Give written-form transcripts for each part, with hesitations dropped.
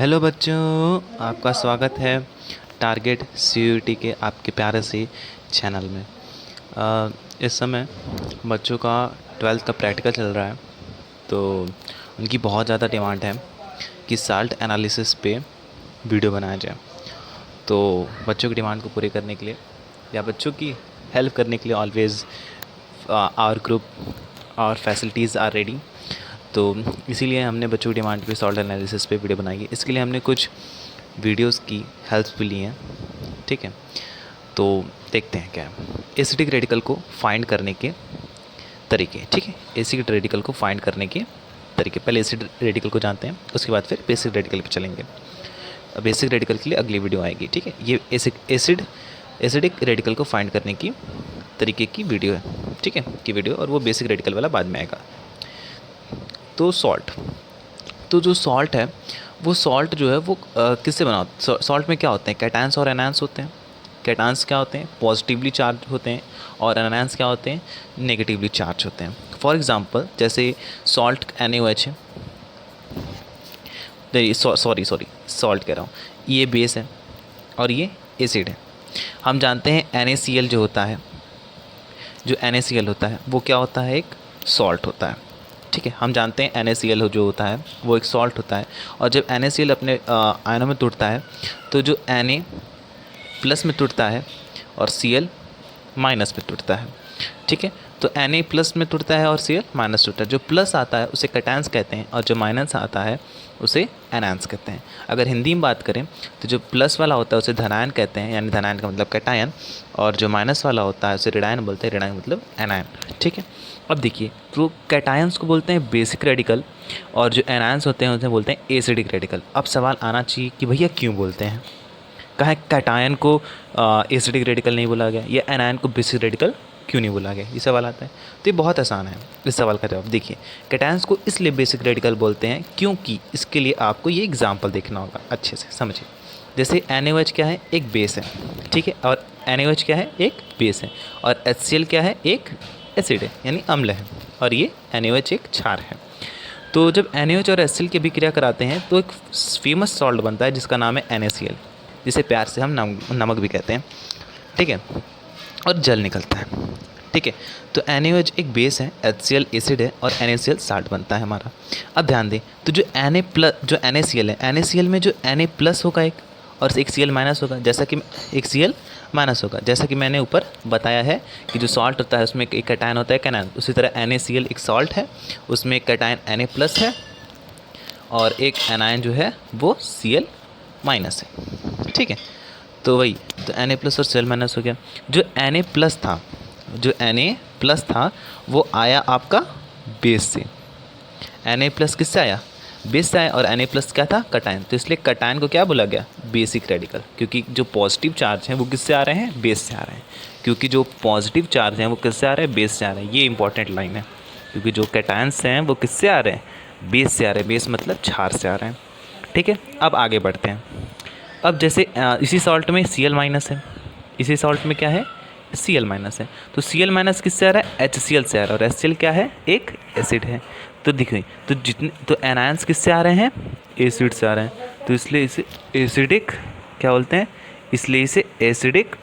Hello बच्चों, आपका स्वागत है टारगेट सीयूईटी के आपके प्यारे से चैनल में। इस समय बच्चों का 12th का प्रैक्टिकल चल रहा है, तो उनकी बहुत ज़्यादा डिमांड है कि साल्ट एनालिसिस पे वीडियो बनाया जाए। तो बच्चों की डिमांड को पूरी करने के लिए या बच्चों की हेल्प करने के लिए ऑलवेज़ आवर ग्रुप और फैसिलिटीज़ आर रेडी। तो इसीलिए हमने बच्चों की डिमांड पे सॉल्ट एनालिसिस पे वीडियो बनाई है। इसके लिए हमने कुछ वीडियोस की हेल्प भी ली हैं, ठीक है। तो देखते हैं क्या है। एसिडिक रेडिकल को फाइंड करने के तरीके, ठीक है। एसिडिक रेडिकल को फाइंड करने के तरीके, पहले एसिड रेडिकल को जानते हैं, उसके बाद फिर बेसिक रेडिकल पे चलेंगे। बेसिक रेडिकल के लिए अगली वीडियो आएगी, ठीक है। ये एसिडिक रेडिकल को फाइंड करने की तरीके की वीडियो है, ठीक है, की वीडियो, और वो बेसिक रेडिकल वाला बाद में आएगा। तो सॉल्ट, तो जो सॉल्ट है वो सॉल्ट जो है वो किससे बना होता है? सॉल्ट में क्या होते हैं? कैटायंस और एनायंस होते हैं। कैटायंस क्या होते हैं? पॉजिटिवली चार्ज होते हैं, और एनायंस क्या होते हैं? नेगेटिवली चार्ज होते हैं। फॉर एग्जांपल जैसे सॉल्ट NaOH है, सॉरी सॉल्ट कह रहा हूँ, ये बेस है और ये एसिड है। हम जानते हैं NaCl जो होता है, जो NaCl होता है वो क्या होता है? एक सॉल्ट होता है, ठीक है। हम जानते हैं NaCl जो होता है वो एक सॉल्ट होता है, और जब NaCl अपने आयनों में टूटता है तो जो Na प्लस में टूटता है और Cl माइनस में टूटता है, ठीक है। तो Na प्लस में टूटता है और Cl माइनस टूटता है। जो प्लस आता है उसे कैटायंस कहते हैं, और जो माइनस आता है उसे एनायंस कहते हैं। अगर हिंदी में बात करें तो जो प्लस वाला होता है उसे धनायन कहते हैं, यानी धनायन का मतलब कैटायन, और जो माइनस वाला होता है उसे ऋणायन बोलते हैं, ऋणायन मतलब एनायन, ठीक है। अब देखिए, तो कैटायंस को बोलते हैं बेसिक रेडिकल, और जो एनायंस होते हैं उसे बोलते हैं एसिडिक रेडिकल। अब सवाल आना चाहिए कि भैया क्यों बोलते हैं? कहाँ कैटायन को एसिडिक रेडिकल नहीं बोला गया, या एनायन को बेसिक रेडिकल क्यों नहीं बोला गया? ये सवाल आता है। तो ये बहुत आसान है इस सवाल का जवाब। देखिए, कैटायंस को इसलिए बेसिक रेडिकल बोलते हैं क्योंकि इसके लिए आपको ये एग्जांपल देखना होगा, अच्छे से समझिए। जैसे NaOH क्या है? एक बेस है, ठीक है, और NaOH क्या है? एक बेस है, और HCl क्या है? एक एसिड है, यानी अम्ल है, और ये NaOH एक क्षार है। तो जब NaOH और HCl की अभिक्रिया कराते हैं तो एक फेमस सॉल्ट बनता है जिसका नाम है NaCl, जिसे प्यार से हम नमक भी कहते हैं, ठीक है, और जल निकलता है, ठीक है। तो NaOH एक बेस है, HCl एसिड है, और NaCl साल्ट बनता है हमारा। अब ध्यान दें, तो जो NaCl है, NaCl में जो Na प्लस होगा एक, और एक Cl माइनस होगा, जैसा कि एक Cl माइनस होगा, जैसा कि मैंने ऊपर बताया है कि जो सॉल्ट होता है उसमें एक कैटायन होता है कैनायन। उसी तरह NaCl एक सॉल्ट है, उसमें एक कैटायन Na प्लस है, और एक एनायन जो है वो Cl माइनस है, ठीक है। तो वही, तो Na प्लस और Cl माइनस हो गया। जो Na प्लस था वो आया आपका बेस से। Na प्लस किससे आया? बेस से आया, और Na प्लस क्या था? कैटायन। तो इसलिए कैटायन को क्या बोला गया? बेसिक रेडिकल, क्योंकि जो पॉजिटिव चार्ज हैं वो किससे आ रहे हैं? बेस से आ रहे हैं। क्योंकि जो पॉजिटिव चार्ज हैं वो किससे आ रहे हैं? बेस से आ रहे हैं। ये इंपॉर्टेंट लाइन है, क्योंकि जो कैटायंस हैं वो किससे आ रहे हैं? बेस से आ रहे हैं। बेस मतलब क्षार से आ रहे हैं, ठीक है। अब आगे बढ़ते हैं। अब जैसे इसी सॉल्ट में Cl माइनस है, इसी सॉल्ट में क्या है? Cl माइनस है। तो Cl माइनस किससे आ रहा है? HCl से आ रहा है, और HCl क्या है? एक एसिड है। तो देखिए, तो जितने तो एनायंस किससे आ रहे हैं? एसिड से आ रहे हैं, तो इसलिए इसे एसिडिक क्या बोलते हैं? इसलिए इसे एसिडिक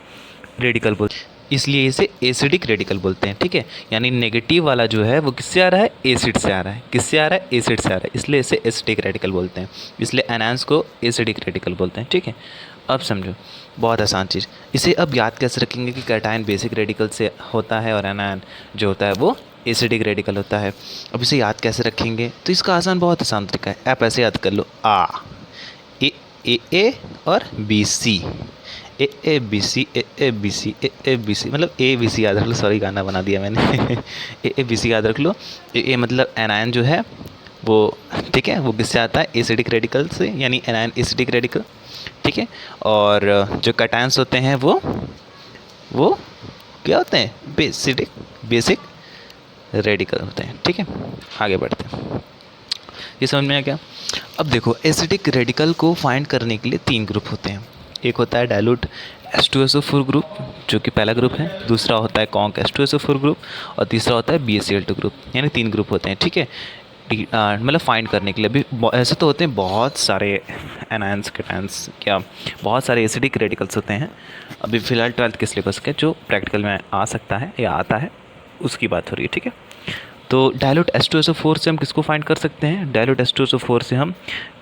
रेडिकल बोलते हैं, इसलिए इसे एसिडिक रेडिकल बोलते हैं, ठीक है। यानी नेगेटिव वाला जो है वो किससे आ रहा है? एसिड से आ रहा है। किससे आ रहा है? एसिड से आ रहा है, इसलिए इसे एसिडिक रेडिकल बोलते हैं। इसलिए एनायंस को एसिडिक रेडिकल बोलते हैं, ठीक है। अब समझो, बहुत आसान चीज़। इसे अब याद कैसे रखेंगे कि कैटायन बेसिक रेडिकल से होता है और एनायन जो होता है वो एसिडिक रेडिकल होता है। अब इसे याद कैसे रखेंगे? तो इसका बहुत आसान तरीका है। आप ऐसे याद कर लो, ए और BC, AABC AABC AABC, मतलब ABC याद रख लो। सॉरी, गाना बना दिया मैंने। AABC याद रख लो। ए मतलब एनायन जो है वो, ठीक है, वो किससे आता है? एसिडिक रेडिकल से, यानी एनायन एसिडिक रेडिकल, ठीक है। और जो कैटायंस होते हैं वो क्या होते हैं? बेसिक रेडिकल होते हैं, ठीक है। आगे बढ़ते हैं। ये समझ में आ गया? अब देखो, एसिडिक रेडिकल को फाइंड करने के लिए 3 ग्रुप होते हैं। एक होता है डाइल्यूट H2SO4 ग्रुप, जो कि पहला ग्रुप है। दूसरा होता है कॉन्क H2SO4 ग्रुप, और तीसरा होता है BaCl2 ग्रुप, यानी 3 ग्रुप होते हैं, ठीक है। मतलब फाइंड करने के लिए भी ऐसे तो होते हैं बहुत सारे एनायंस कैटायंस, क्या बहुत सारे एसिडिक रेडिकल्स होते हैं। अभी फ़िलहाल 12th के सिलेबस के जो प्रैक्टिकल में आ सकता है या आता है उसकी बात हो रही है, ठीक है। तो डायल्यूट H2SO4 से हम किसको फाइंड कर सकते हैं? डायल्यूट H2SO4 से हम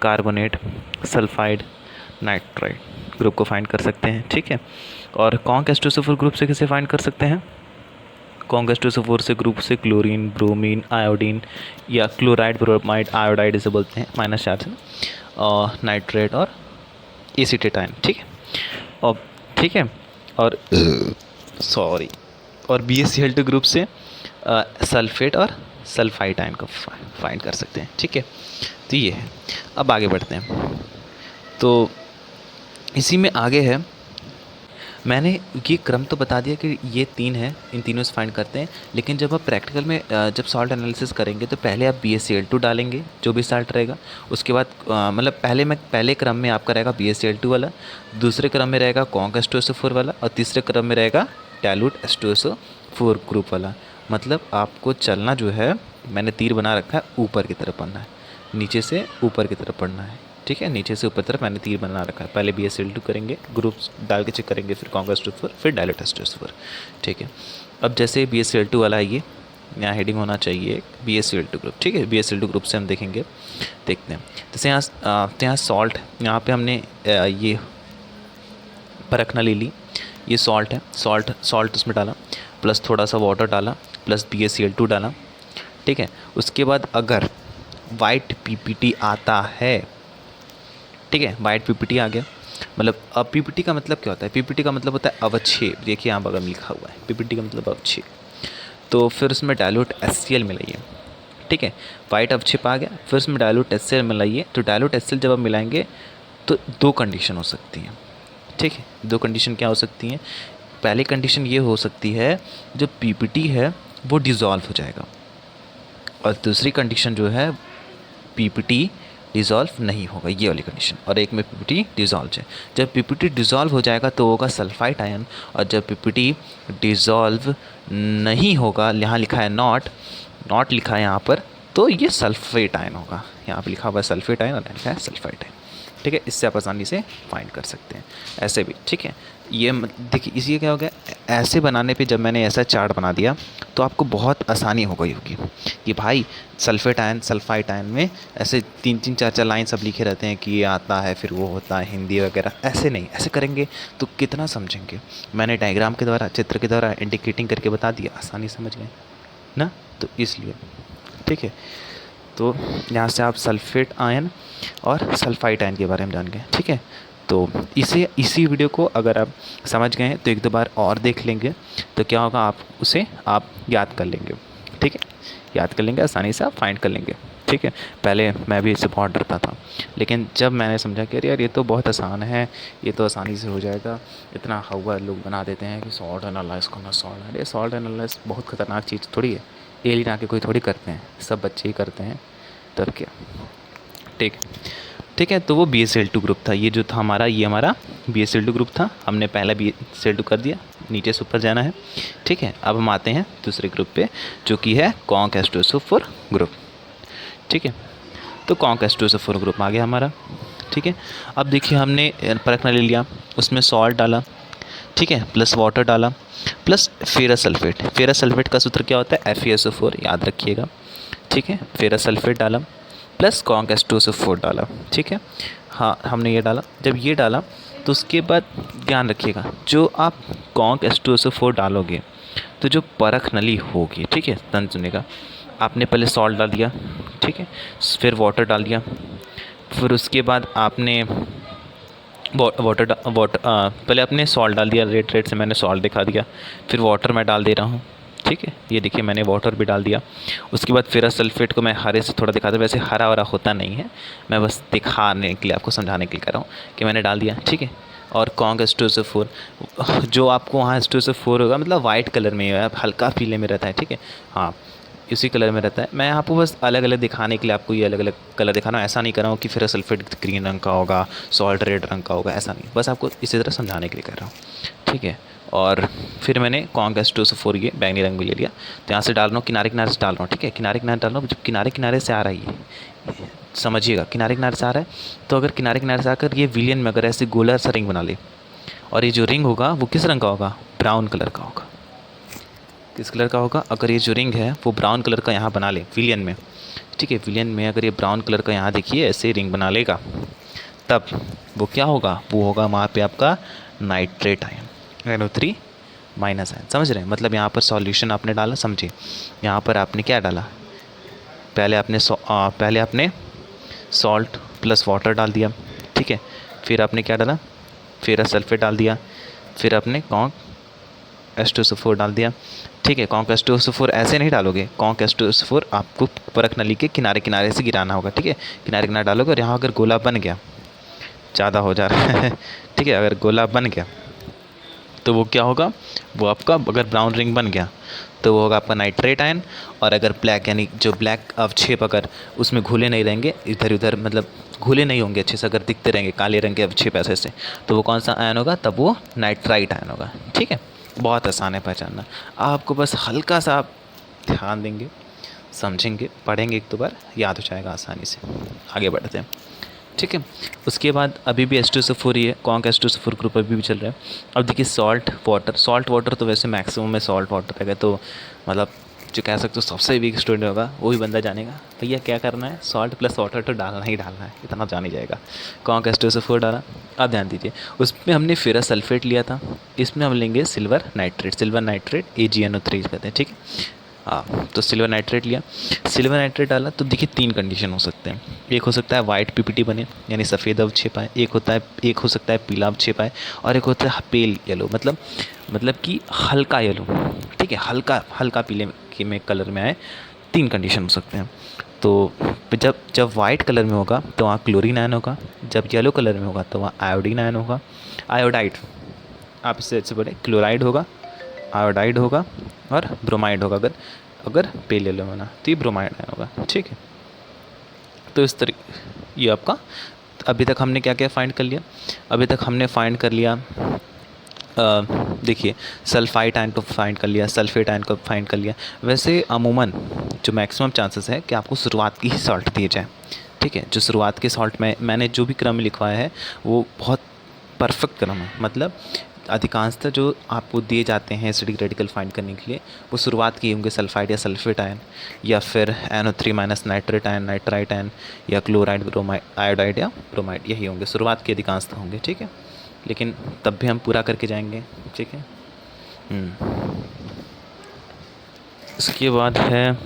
कार्बोनेट, सल्फाइड, नाइट्राइड ग्रुप को फाइंड कर सकते हैं, ठीक है। और कॉन्क H2SO4 ग्रुप से किसे फाइंड कर सकते हैं? कॉन्क H2SO4 से ग्रुप से क्लोरीन, ब्रोमीन, आयोडीन या क्लोराइड, ब्रोमाइड, आयोडाइड इसे बोलते हैं, माइनस चार्ज है, और नाइट्रेट और एसीटेटाइन, ठीक है। और ठीक है, और सॉरी, और BaCl2 ग्रुप से सल्फेट और सल्फाइड आयन को फाइंड कर सकते हैं, ठीक है। तो ये है। अब आगे बढ़ते हैं। तो इसी में आगे है, मैंने ये क्रम तो बता दिया कि ये 3 है, इन तीनों से फाइंड करते हैं। लेकिन जब आप प्रैक्टिकल में जब सॉल्ट एनालिसिस करेंगे तो पहले आप BaCl2 डालेंगे, जो भी साल्ट रहेगा। उसके बाद मतलब पहले क्रम में आपका रहेगा BaCl2 वाला, दूसरे क्रम में रहेगा कॉन्क H2SO4 वाला, और तीसरे क्रम में रहेगा डायल्यूट H2SO4 ग्रुप वाला। मतलब आपको चलना जो है, मैंने तीर बना रखा है, ऊपर की तरफ पढ़ना है, नीचे से ऊपर की तरफ पढ़ना है, ठीक है। नीचे से ऊपर तरफ मैंने तीर बना रखा है। पहले BaCl2 करेंगे, ग्रुप्स डाल के चेक करेंगे, फिर कॉन्क H2SO4, फिर डायल्यूट H2SO4, ठीक है। अब जैसे BaCl2 वाला है, ये यहाँ हेडिंग होना चाहिए BaCl2 ग्रुप, ठीक है। BaCl2 ग्रुप से हम देखेंगे, देखते हैं। जैसे यहाँ सॉल्ट, यहाँ पे हमने ये परखना ले ली, ये सॉल्ट है, सॉल्ट उसमें डाला, प्लस थोड़ा सा वाटर डाला, प्लस BaCl2 डाला, ठीक है। उसके बाद अगर वाइट PPT आता है, ठीक है, वाइट PPT आ गया, मतलब अब PPT का मतलब क्या होता है? PPT का मतलब होता है अवक्षेप। देखिए यहाँ बगल में लिखा हुआ है, PPT का मतलब अवक्षेप। तो फिर उसमें डायल्यूट HCl मिलाइए, ठीक है। वाइट अवक्षेप आ गया, फिर उसमें डायल्यूट HCl मिलाइए। तो डायल्यूट HCl जब आप मिलाएंगे तो 2 कंडीशन हो सकती हैं, ठीक है। 2 कंडीशन क्या हो सकती हैं? पहली कंडीशन ये हो सकती है, जो PPT है वो डिज़ोल्व हो जाएगा, और दूसरी कंडीशन जो है PPT डिज़ोल्व नहीं होगा, ये वाली कंडीशन। और एक में PPT डिज़ोल्व है। जब PPT डिज़ोल्व हो जाएगा तो होगा सल्फाइड आयन, और जब PPT डिज़ोल्व नहीं होगा, यहाँ लिखा है नॉट लिखा है यहाँ पर, तो ये सल्फेट आयन होगा। यहाँ पर लिखा हुआ है सल्फेट आयन और लिखा है सल्फाइड आयन, ठीक है। इससे आप आसानी से फाइंड कर सकते हैं, ऐसे भी, ठीक है। ये देखिए, इसी क्या हो गया, ऐसे बनाने पे जब मैंने ऐसा चार्ट बना दिया तो आपको बहुत आसानी हो गई होगी कि भाई सल्फेट आयन, सल्फाइड आयन में ऐसे 3-3, 4-4 लाइन सब लिखे रहते हैं कि ये आता है, फिर वो होता है, हिंदी वगैरह। ऐसे नहीं, ऐसे करेंगे तो कितना समझेंगे। मैंने डायग्राम के द्वारा, चित्र के द्वारा इंडिकेटिंग करके बता दिया, आसानी समझ गए ना, तो इसलिए, ठीक है। तो यहाँ से आप सल्फेट आयन और सल्फाइड आयन के बारे में जान गए, ठीक है। तो इसी वीडियो को अगर आप समझ गए हैं तो 1-2 बार और देख लेंगे, तो क्या होगा, आप याद कर लेंगे, ठीक है। याद कर लेंगे, आसानी से आप फाइंड कर लेंगे, ठीक है। पहले मैं भी इससे बहुत डरता था, लेकिन जब मैंने समझा कि अरे यार ये तो बहुत आसान है, ये तो आसानी से हो जाएगा, इतना हवा लोग बना देते हैं कि सॉल्ट एनालाइज करना, अरे सॉल्ट एनालाइज बहुत ख़तरनाक चीज़ थोड़ी है, एलियन आके कोई थोड़ी करते हैं, सब बच्चे ही करते हैं, तब क्या, ठीक है। तो वो BaCl2 ग्रुप था, ये जो था हमारा, ये हमारा BaCl2 ग्रुप था। हमने पहला BaCl2 कर दिया, नीचे से ऊपर जाना है, ठीक है। अब हम आते हैं दूसरे ग्रुप पे, जो कि है कॉन्क H2SO4 ग्रुप, ठीक है। तो कॉन्क H2SO4 ग्रुप आ गया हमारा, ठीक है। अब देखिए, हमने परखना ले लिया, उसमें सॉल्ट डाला, ठीक है, प्लस वाटर डाला, plus ferrous sulphate. Ferrous sulphate का सूत्र क्या होता है? FeSO4, याद रखिएगा, ठीक है। फेरस सल्फेट डाला, प्लस कॉन्क H2SO4 डाला, ठीक है। हाँ, हमने ये डाला। जब ये डाला तो उसके बाद ध्यान रखिएगा, जो आप कॉन्क H2SO4 डालोगे तो जो परख नली होगी, ठीक है, तन सुनेगा, आपने पहले सॉल्ट डाल दिया, ठीक है, फिर वाटर डाल दिया, फिर उसके बाद आपने पहले आपने सॉल्ट डाल दिया, रेट से मैंने सॉल्ट दिखा दिया, फिर वाटर मैं डाल दे रहा हूँ, ठीक है। ये देखिए, मैंने वाटर भी डाल दिया। उसके बाद फेरस सल्फेट को मैं हरे से थोड़ा दिखाता हूँ, वैसे हरा वरा होता नहीं है, मैं बस दिखाने के लिए, आपको समझाने के लिए कर रहा हूँ कि मैंने डाल दिया, ठीक है। और कॉन्क H2SO4, जो आपको वहाँ H2SO4 होगा, मतलब वाइट कलर में है, हल्का पीले में रहता है, ठीक है। हाँ, इसी कलर में रहता है। मैं आपको बस अलग अलग दिखाने के लिए आपको ये अलग अलग कलर दिखा रहा हूँ। ऐसा नहीं कर रहा हूँ कि फेरस सल्फेट ग्रीन रंग का होगा, सॉल्ट रेड रंग का होगा, ऐसा नहीं, बस आपको इसी तरह समझाने के लिए कर रहा हूँ, ठीक है। और फिर मैंने कॉन्क H2SO4 ये बैंगनी रंग में ले लिया, तो यहाँ से डाल रहा हूँ, किनारे किनारे से डाल रहा हूँ, ठीक है। किनारे किनारे डाल रहा हूँ, जब किनारे किनारे से आ रहा है ये समझिएगा, किनारे किनारे से आ रहा है, तो अगर किनारे किनारे से आकर ये विलियन में अगर ऐसे गोला सा रिंग बना ले, और ये जो रिंग होगा वो किस रंग का होगा, ब्राउन कलर का होगा। किस कलर का होगा, अगर ये जो रिंग है वो ब्राउन कलर का यहाँ बना ले विलियन में, ठीक है। विलियन में अगर ये ब्राउन कलर का यहाँ देखिए ऐसे रिंग बना लेगा, तब वो क्या होगा, वो होगा वहाँ पे आपका nitrate ion, NO3 minus ion. समझ रहे हैं, मतलब यहाँ पर सॉल्यूशन आपने डाला, समझिए यहाँ पर आपने क्या डाला, पहले आपने सॉल्ट प्लस वाटर डाल दिया, ठीक है। फिर आपने क्या डाला, फेरस सल्फेट डाल दिया, फिर आपने कॉन्क H2SO4 डाल दिया, ठीक है। कॉन्क H2SO4 ऐसे नहीं डालोगे, कॉन्क H2SO4 आपको परख नली के किनारे किनारे से गिराना होगा, ठीक है। किनारे किनारे डालोगे, और यहाँ अगर गोला बन गया, ज़्यादा हो जा रहा है ठीक है, अगर गोला बन गया तो वो क्या होगा, वो आपका अगर ब्राउन रिंग बन गया तो वो होगा आपका नाइट्रेट आयन। और अगर ब्लैक यानी जो ब्लैक अवक्षेप अगर उसमें घुले नहीं रहेंगे इधर उधर, मतलब घुले नहीं होंगे अच्छे से, अगर दिखते रहेंगे काले रंग के अवक्षेप ऐसे से, तो वो कौन सा आयन होगा, तब वो नाइट्राइट आयन होगा, ठीक है। बहुत आसान है पहचानना, आपको बस हल्का सा आप ध्यान देंगे, समझेंगे, पढ़ेंगे एक दो बार, याद हो जाएगा आसानी से। आगे बढ़ते हैं, ठीक है। उसके बाद अभी भी H2SO4 ही है, कॉन्क H2SO4 ग्रुप अभी भी चल रहा है। अब देखिए सॉल्ट वाटर तो वैसे मैक्सिमम में सॉल्ट वाटर रहेगा, तो मतलब जो कह सकते हो सबसे वीक स्टूडेंट होगा वो भी बंदा जानेगा भैया क्या करना है, सॉल्ट प्लस वाटर तो डालना ही डालना है, इतना जान ही जाएगा। कॉन्क H2SO4 डाला, अब ध्यान दीजिए उसमें हमने फेरस सल्फेट लिया था, इसमें हम लेंगे सिल्वर नाइट्रेट AgNO3 कहते हैं, ठीक है। हाँ, तो सिल्वर नाइट्रेट लिया, सिल्वर नाइट्रेट डाला, तो देखिए 3 कंडीशन हो सकते हैं। एक हो सकता है वाइट PPT बने, यानी सफ़ेद अवक्षेप आए, एक हो सकता है पीला अवक्षेप आए, और एक होता है पेल येलो, मतलब कि हल्का येलो, ठीक है, हल्का पीले के में कलर में आए। 3 कंडीशन हो सकते हैं। तो जब वाइट कलर में होगा तो वहाँ क्लोरीन आयन होगा, जब येलो कलर में होगा तो वहाँ आयोडीन आयन होगा, आयोडाइड, आप इससे अच्छे पढ़े, क्लोराइड होगा, आयोडाइड होगा, और ब्रोमाइड होगा। अगर पेल येलो में ना, तो ये ब्रोमाइड आयन होगा, ठीक है। तो इस तरीके ये आपका, अभी तक हमने क्या क्या फाइंड कर लिया, अभी तक हमने फाइंड कर लिया, देखिए सल्फाइड आयन को फाइंड कर लिया, सल्फेट आयन को फाइंड कर लिया। वैसे अमूमन जो मैक्सिमम चांसेस है कि आपको शुरुआत की ही सॉल्ट दिए जाए, ठीक है। जो शुरुआत के सॉल्ट में मैंने जो भी क्रम लिखवाया है वो बहुत परफेक्ट क्रम है, मतलब अधिकांशतः जो आपको दिए जाते हैं एसिडिक रेडिकल फाइंड करने के लिए वो शुरुआत की होंगे सल्फाइड या सल्फेट आयन, या फिर NO3 minus nitrate ion, nitrite ion, या क्लोराइड, ब्रोमाइड, आयोडाइड या ब्रोमाइड, यही होंगे शुरुआत के अधिकांशतः होंगे, ठीक है। लेकिन तब भी हम पूरा करके जाएंगे, ठीक है। इसके बाद है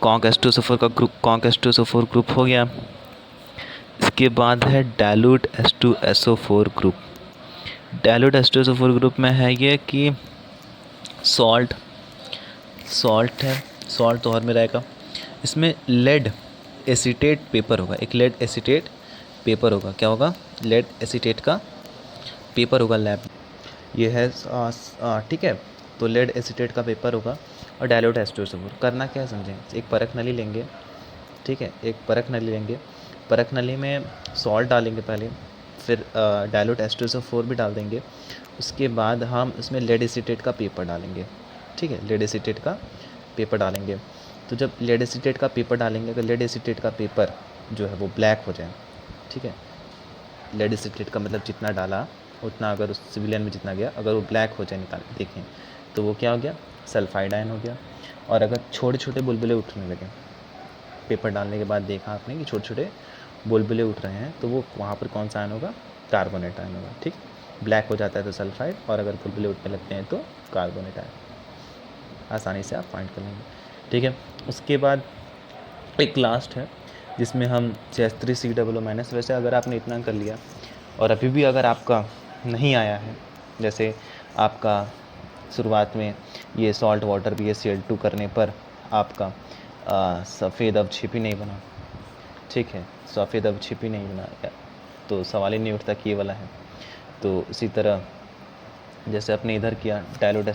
कॉन्क H2SO4 ग्रुप हो गया। इसके बाद है dilute H2SO4 group. Dilute H2SO4 group में है ये कि सॉल्ट है, सॉल्ट तो और में रहेगा, इसमें लेड एसीटेट पेपर होगा, एक लेड एसीटेट पेपर होगा, क्या होगा, लेड एसीटेट का पेपर होगा लैब, ये है ठीक है। तो लेड एसीटेट का पेपर होगा और डाइल्यूट H2SO4। करना क्या है समझें, एक परख नली लेंगे, ठीक है, एक परख नली लेंगे, परख नली में सॉल्ट डालेंगे पहले, फिर डाइल्यूट H2SO4 भी डाल देंगे, उसके बाद हम इसमें लेड एसीटेट का पेपर डालेंगे, ठीक है, लेड एसीटेट का पेपर डालेंगे। तो जब लेड एसीटेट का पेपर डालेंगे, अगर लेड एसीटेट का पेपर जो है वो ब्लैक हो जाए, ठीक है, लेड एसीटेट का मतलब जितना डाला उतना, अगर उस सिविलियन में जितना गया, अगर वो ब्लैक हो जाए निकाल देखें, तो वो क्या हो गया, सल्फाइड आयन हो गया। और अगर छोटे छोटे बुलबुले उठने लगे, पेपर डालने के बाद देखा आपने कि छोटे छोटे बुलबुले उठ रहे हैं, तो वो वहाँ पर कौन सा आयन होगा, कार्बोनेट आयन होगा, ठीक। ब्लैक हो जाता है तो सल्फाइड, और अगर बुलबुले उठने लगते हैं तो कार्बोनेट आयन। आसानी से आप फाइंड कर लेंगे, ठीक है। उसके बाद एक लास्ट है जिसमें हम CH3COO-, वैसे अगर आपने इतना कर लिया और अभी भी अगर आपका नहीं आया है, जैसे आपका शुरुआत में ये सॉल्ट वाटर BaCl2 करने पर आपका सफ़ेद अवक्षेप ही नहीं बना, ठीक है, सफ़ेद अवक्षेप ही नहीं बना, तो सवाल ही नहीं उठता कि ये वाला है। तो इसी तरह जैसे अपने इधर किया डाइल्यूट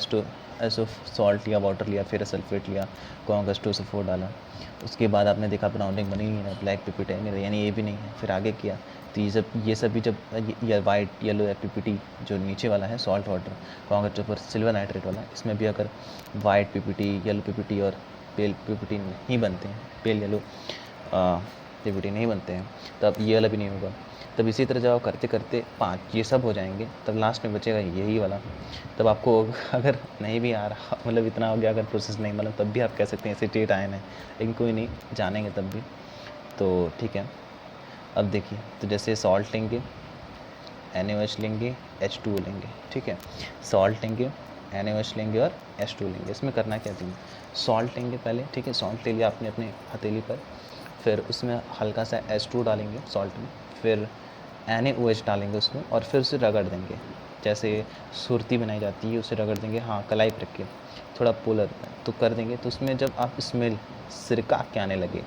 एसओ सॉल्ट लिया, वाटर लिया, फिर सल्फेट लिया, H2SO4 डाला। उसके बाद आपने देखा ब्राउनिंग बनी नहीं है, ब्लैक पीपीटी है नहीं, यानी ये भी नहीं है। फिर आगे किया तो ये सब भी जब ये वाइट येलो या पीपीटी जो नीचे वाला है salt water H2SO4 silver nitrate वाला, इसमें भी अगर वाइट पीपीटी, येलो पीपीटी और पेल पीपीटी नहीं बनते हैं, पेल येलो पीपीटी नहीं बनते हैं, तब ये वाला भी नहीं होगा। तब इसी तरह जब आप करते करते 5 ये सब हो जाएंगे, तब लास्ट में बचेगा यही वाला। तब आपको अगर नहीं भी आ रहा, मतलब इतना हो गया अगर प्रोसेस नहीं मालूम, तब भी आप कह सकते हैं एसीटेट आयन है, लेकिन कोई नहीं, जानेंगे तब भी। तो ठीक है, अब देखिए, तो जैसे सॉल्ट लेंगे, NaOH लेंगे, H2O लेंगे, ठीक है। सॉल्ट लेंगे, NaOH लेंगे और H2O लेंगे। इसमें करना क्या चाहिए, सॉल्ट लेंगे पहले, ठीक है, सॉल्ट ले लिया आपने अपने हथेली पर, फिर उसमें हल्का सा H2O डालेंगे सॉल्ट में, फिर NaOH डालेंगे उसमें, और फिर उसे रगड़ देंगे, जैसे सुरती बनाई जाती है उसे रगड़ देंगे, हाँ कलाई पर रख के थोड़ा पोलर तो कर देंगे। तो उसमें जब आप स्मेल सिरका के आने लगे,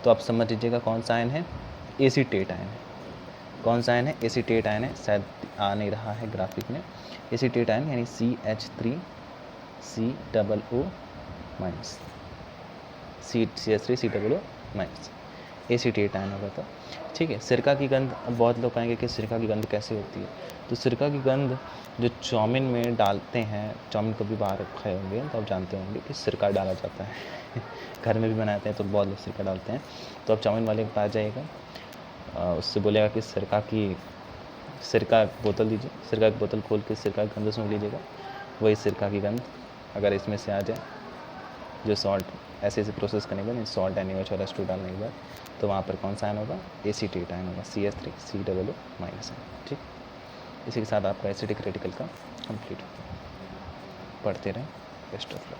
तो आप समझ लीजिएगा कौन सा आयन है, एसीटेट आयन है। कौन सा आयन है, एसीटेट आयन है। शायद आ नहीं रहा है ग्राफिक में, एसीटेट आयन यानी CH3COO minus, CH3COO minus, acetate ion होगा। तो ठीक है, सिरका की गंध, अब बहुत लोग कहेंगे कि सिरका की गंध कैसे होती है। तो सिरका की गंध जो चाउमीन में डालते हैं, चाउमीन कभी बाहर खाए होंगे तो आप जानते होंगे कि सिरका डाला जाता है घर में भी बनाते हैं तो बहुत लोग सिरका डालते हैं। तो आप चाउमीन वाले के पास जाइएगा, उससे बोलेगा कि सिरका बोतल दीजिए, सिरका की बोतल खोल के सिरका की गंध सूंघ लीजिएगा, वही सिरका की गंध अगर इसमें से आ जाए, जो सॉल्ट ऐसे प्रोसेस करने के बाद, सॉल्ट NaOH और H2 डालने के बाद, तो वहाँ पर कौन सा आयन होगा, एसीटेट आयन होगा, CH3COO माइनस आयन। ठीक, इसी के साथ आपका एसिडिक रेडिकल का कंप्लीट होता है। पढ़ते रहें, बेस्ट ऑफ लक।